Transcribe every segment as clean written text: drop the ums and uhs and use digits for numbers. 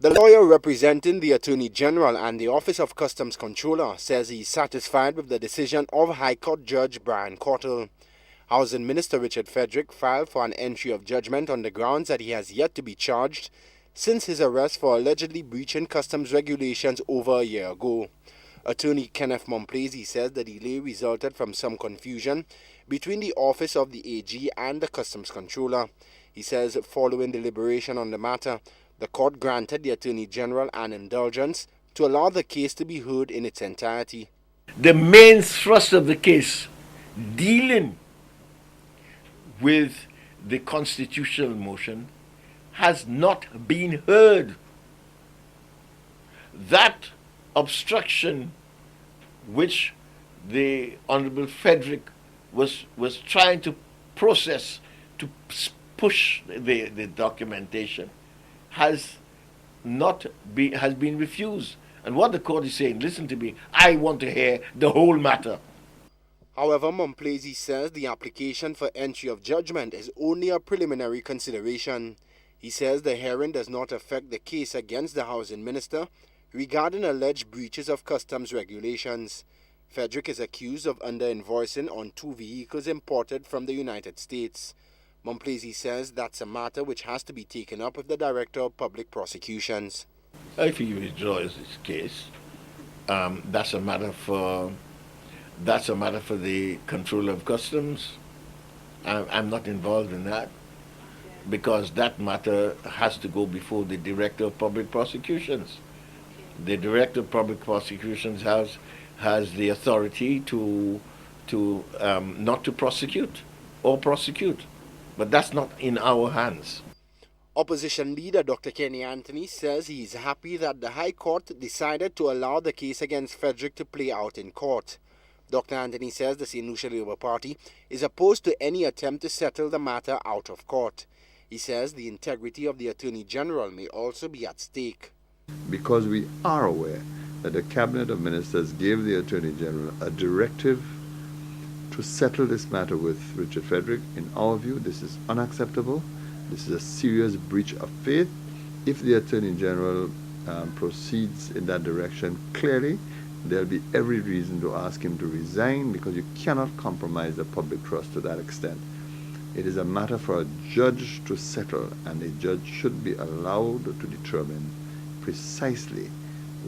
The lawyer representing the Attorney General and the Office of Customs Controller says he is satisfied with the decision of High Court Judge Brian Cottle. Housing Minister Richard Fredericks filed for an entry of judgment on the grounds that he has yet to be charged since his arrest for allegedly breaching customs regulations over a year ago. Attorney Kenneth Momplaisy says the delay resulted from some confusion between the Office of the AG and the Customs Controller. He says following deliberation on the matter, the court granted the Attorney General an indulgence to allow the case to be heard in its entirety. The main thrust of the case, dealing with the constitutional motion, has not been heard. That obstruction which the Honorable Frederick was trying to process to push the documentation has been refused. And what the court is saying, listen to me, I want to hear the whole matter. However, Momplaisy says the application for entry of judgment is only a preliminary consideration. He says the hearing does not affect the case against the Housing Minister regarding alleged breaches of customs regulations. Fredericks is accused of under-invoicing on 2 vehicles imported from the United States. Momplaisy says that's a matter which has to be taken up with the Director of Public Prosecutions. If he withdraws his case, that's a matter for the Controller of Customs. I'm not involved in that because that matter has to go before the Director of Public Prosecutions. The Director of Public Prosecutions has the authority to not to prosecute or prosecute, but that's not in our hands. Opposition leader Dr. Kenny Anthony says he is happy that the High Court decided to allow the case against Fredericks to play out in court. Dr. Anthony says the St. Lucia Labour Party is opposed to any attempt to settle the matter out of court. He says the integrity of the Attorney General may also be at stake. Because we are aware that the Cabinet of Ministers gave the Attorney General a directive to settle this matter with Richard Fredericks. In our view, this is unacceptable. This is a serious breach of faith. If the Attorney General proceeds in that direction, clearly there'll be every reason to ask him to resign because you cannot compromise the public trust to that extent. It is a matter for a judge to settle, and a judge should be allowed to determine precisely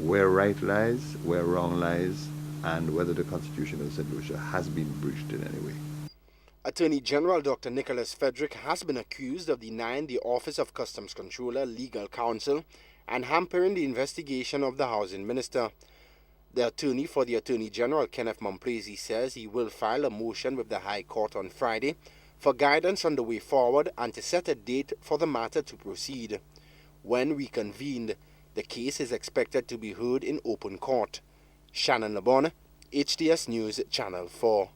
where right lies, where wrong lies, and whether the Constitution of St. Lucia has been breached in any way. Attorney General Dr. Nicholas Fredericks has been accused of denying the Office of Customs Controller legal counsel and hampering the investigation of the Housing Minister. The attorney for the Attorney General, Kenneth Momplaisy, says he will file a motion with the High Court on Friday for guidance on the way forward and to set a date for the matter to proceed. When reconvened, the case is expected to be heard in open court. Shannon Lebon, HTS News, Channel 4.